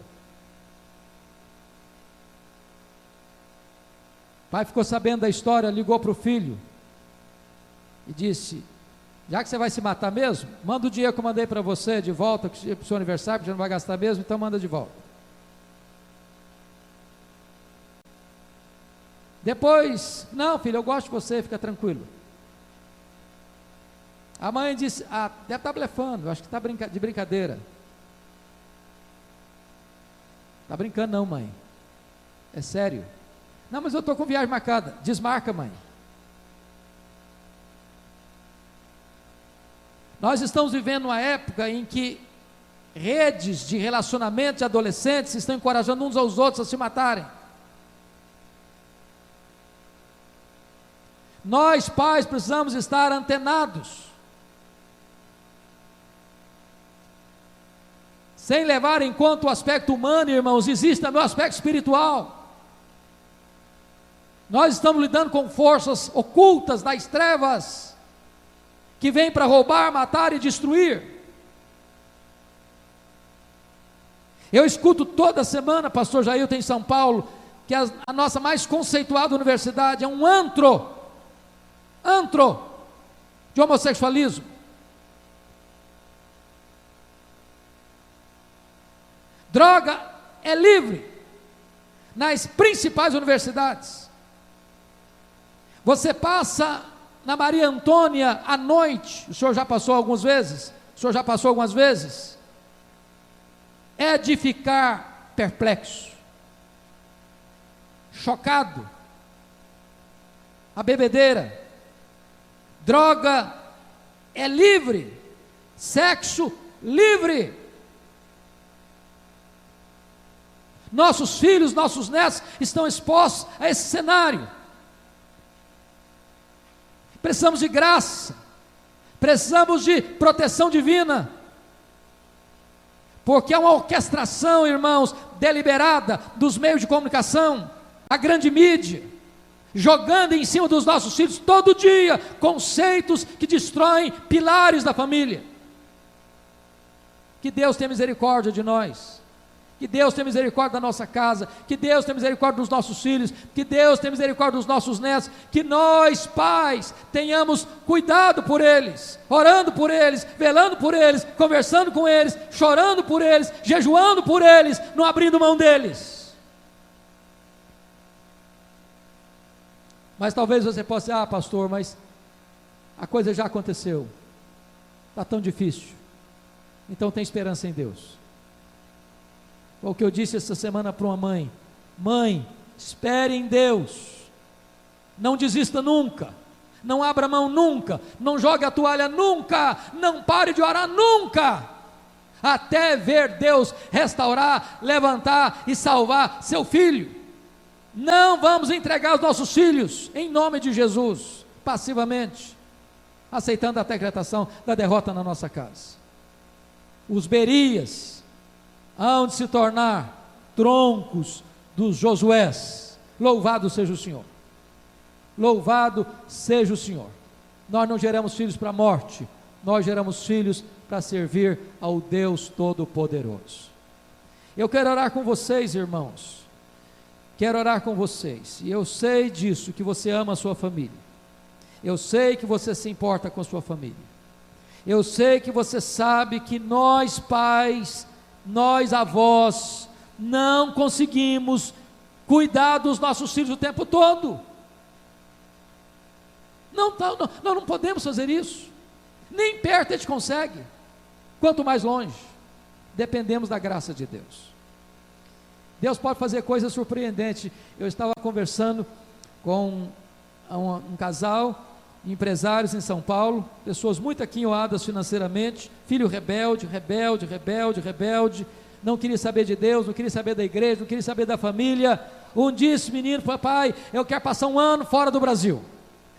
[SPEAKER 2] O pai ficou sabendo da história, ligou para o filho e disse: já que você vai se matar mesmo, manda o dinheiro que eu mandei para você de volta, para o seu aniversário, que você não vai gastar mesmo, então manda de volta. Depois: não, filho, eu gosto de você, fica tranquilo. A mãe disse: deve estar blefando, acho que está de brincadeira. Está brincando não, mãe, é sério. Não, mas eu estou com viagem marcada. Desmarca, mãe. Nós estamos vivendo uma época em que redes de relacionamento de adolescentes estão encorajando uns aos outros a se matarem. Nós, pais, precisamos estar antenados, sem levar em conta o aspecto humano, irmãos. Existe também o aspecto espiritual. Nós estamos lidando com forças ocultas das trevas, que vêm para roubar, matar e destruir. Eu escuto toda semana, pastor Jailton, em São Paulo, que a nossa mais conceituada universidade é um antro de homossexualismo. Droga é livre nas principais universidades. Você passa na Maria Antônia à noite, o senhor já passou algumas vezes? O senhor já passou algumas vezes? É de ficar perplexo, chocado. A bebedeira, droga é livre, sexo livre. Nossos filhos, nossos netos estão expostos a esse cenário. Precisamos de graça, precisamos de proteção divina, porque é uma orquestração, irmãos, deliberada dos meios de comunicação, a grande mídia, jogando em cima dos nossos filhos todo dia conceitos que destroem pilares da família. Que Deus tenha misericórdia de nós, que Deus tenha misericórdia da nossa casa, que Deus tenha misericórdia dos nossos filhos, que Deus tenha misericórdia dos nossos netos, que nós, pais, tenhamos cuidado por eles, orando por eles, velando por eles, conversando com eles, chorando por eles, jejuando por eles, não abrindo mão deles. Mas talvez você possa dizer: ah, pastor, mas a coisa já aconteceu, está tão difícil. Então tem esperança em Deus. Foi o que eu disse essa semana para uma mãe: mãe, espere em Deus, não desista nunca, não abra mão nunca, não jogue a toalha nunca, não pare de orar nunca, até ver Deus restaurar, levantar e salvar seu filho. Não vamos entregar os nossos filhos, em nome de Jesus, passivamente, aceitando a decretação da derrota na nossa casa. Os Berias hão de se tornar troncos dos Josués. Louvado seja o Senhor, louvado seja o Senhor. Nós não geramos filhos para a morte, nós geramos filhos para servir ao Deus Todo-Poderoso. Eu quero orar com vocês, irmãos, quero orar com vocês, e eu sei disso, que você ama a sua família, eu sei que você se importa com a sua família, eu sei que você sabe que nós pais, nós avós, não conseguimos cuidar dos nossos filhos o tempo todo. Nós não podemos fazer isso, nem perto a gente consegue, quanto mais longe. Dependemos da graça de Deus. Deus pode fazer coisas surpreendentes. Eu estava conversando com um casal de empresários em São Paulo, pessoas muito aquinhoadas financeiramente, filho rebelde, não queria saber de Deus, não queria saber da igreja, não queria saber da família. Um dia esse menino falou: pai, eu quero passar um ano fora do Brasil.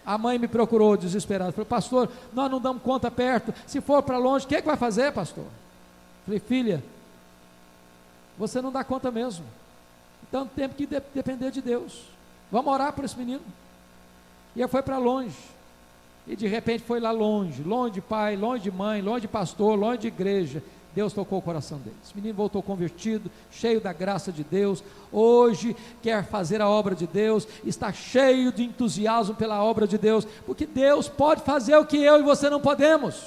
[SPEAKER 2] A mãe me procurou desesperada, falou: pastor, nós não damos conta perto, se for para longe, o que é que vai fazer, pastor? Falei: filha, você não dá conta mesmo, então temos que depender de Deus, vamos orar por esse menino. E ele foi para longe, e de repente foi lá longe de pai, longe de mãe, longe de pastor, longe de igreja. Deus tocou o coração dele, esse menino voltou convertido, cheio da graça de Deus, hoje quer fazer a obra de Deus, está cheio de entusiasmo pela obra de Deus, porque Deus pode fazer o que eu e você não podemos.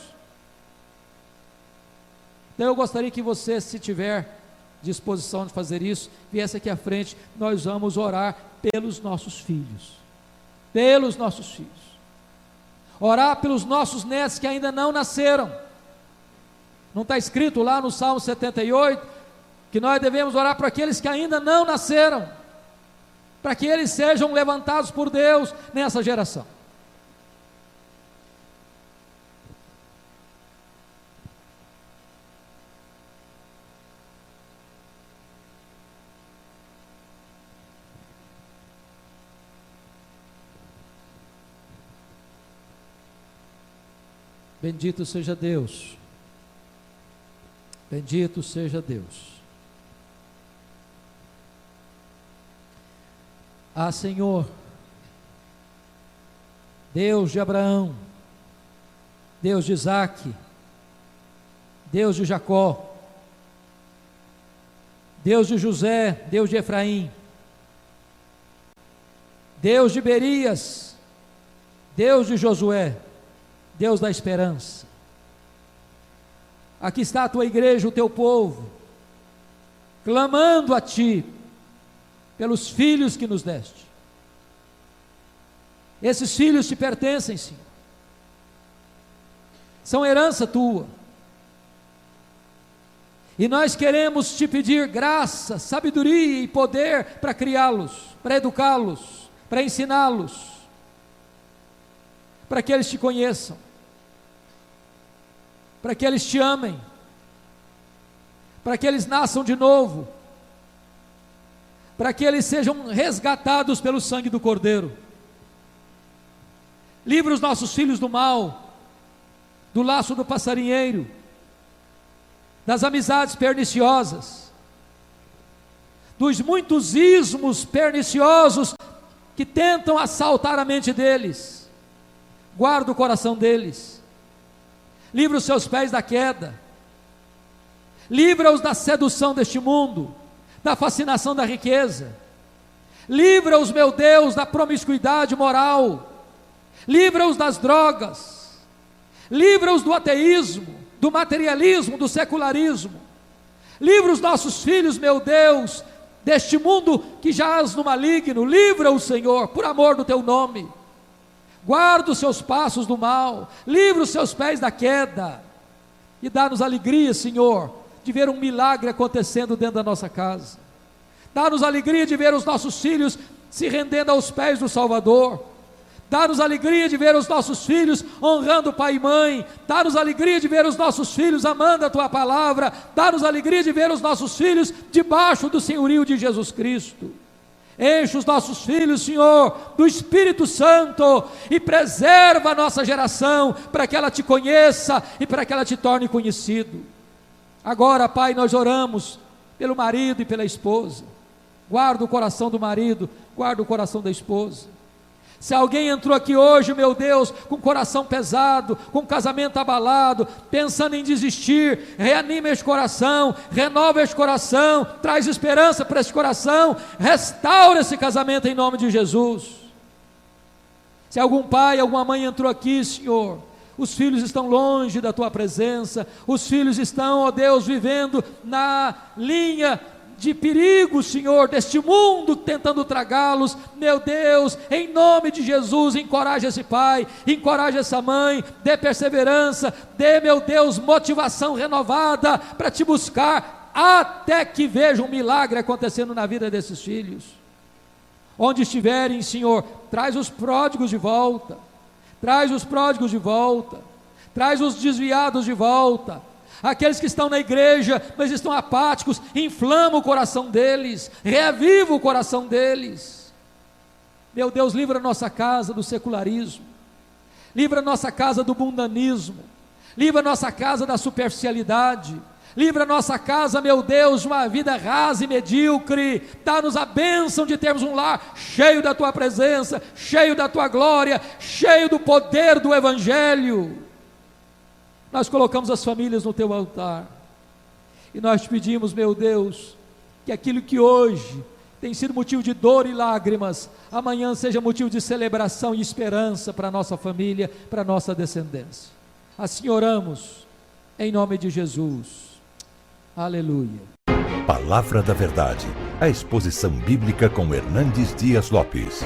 [SPEAKER 2] Então eu gostaria que você, se tiver disposição de fazer isso, viesse aqui à frente. Nós vamos orar pelos nossos filhos, orar pelos nossos netos que ainda não nasceram. Não está escrito lá no Salmo 78, que nós devemos orar para aqueles que ainda não nasceram, para que eles sejam levantados por Deus nessa geração. Bendito seja Deus. Bendito seja Deus. Ah, Senhor, Deus de Abraão, Deus de Isaque, Deus de Jacó, Deus de José, Deus de Efraim, Deus de Berias, Deus de Josué, Deus da esperança. Aqui está a tua igreja, o teu povo, clamando a ti, pelos filhos que nos deste. Esses filhos te pertencem, Senhor, são herança tua, e nós queremos te pedir graça, sabedoria e poder para criá-los, para educá-los, para ensiná-los, para que eles te conheçam, para que eles te amem, para que eles nasçam de novo, para que eles sejam resgatados pelo sangue do Cordeiro. Livra os nossos filhos do mal, do laço do passarinheiro, das amizades perniciosas, dos muitos ismos perniciosos que tentam assaltar a mente deles. Guarda o coração deles, livra os seus pés da queda, livra-os da sedução deste mundo, da fascinação da riqueza, livra-os, meu Deus, da promiscuidade moral, livra-os das drogas, livra-os do ateísmo, do materialismo, do secularismo, livra os nossos filhos, meu Deus, deste mundo que jaz no maligno, livra-os, Senhor, por amor do teu nome, guarda os seus passos do mal, livra os seus pés da queda, e dá-nos alegria, Senhor, de ver um milagre acontecendo dentro da nossa casa, dá-nos alegria de ver os nossos filhos se rendendo aos pés do Salvador, dá-nos alegria de ver os nossos filhos honrando pai e mãe, dá-nos alegria de ver os nossos filhos amando a tua palavra, dá-nos alegria de ver os nossos filhos debaixo do senhorio de Jesus Cristo. Enche os nossos filhos, Senhor, do Espírito Santo e preserva a nossa geração para que ela te conheça e para que ela te torne conhecido. Agora, Pai, nós oramos pelo marido e pela esposa. Guarda o coração do marido, guarda o coração da esposa. Se alguém entrou aqui hoje, meu Deus, com o coração pesado, com o casamento abalado, pensando em desistir, reanima esse coração, renova esse coração, traz esperança para esse coração, restaura esse casamento em nome de Jesus. Se algum pai, alguma mãe entrou aqui, Senhor, os filhos estão longe da tua presença, os filhos estão, ó Deus, vivendo na linha de perigo, Senhor, deste mundo tentando tragá-los, meu Deus, em nome de Jesus, encoraja esse pai, encoraja essa mãe, dê perseverança, dê, meu Deus, motivação renovada para te buscar, até que veja um milagre acontecendo na vida desses filhos. Onde estiverem, Senhor, traz os pródigos de volta, traz os pródigos de volta, traz os desviados de volta, aqueles que estão na igreja, mas estão apáticos, inflama o coração deles, reaviva o coração deles. Meu Deus, livra a nossa casa do secularismo, livra a nossa casa do mundanismo, livra a nossa casa da superficialidade, livra a nossa casa, meu Deus, de uma vida rasa e medíocre, dá-nos a bênção de termos um lar cheio da tua presença, cheio da tua glória, cheio do poder do Evangelho. Nós colocamos as famílias no teu altar, e nós te pedimos, meu Deus, que aquilo que hoje tem sido motivo de dor e lágrimas, amanhã seja motivo de celebração e esperança para a nossa família, para a nossa descendência. Assim oramos, em nome de Jesus. Aleluia.
[SPEAKER 1] Palavra da Verdade, a exposição bíblica com Hernandes Dias Lopes.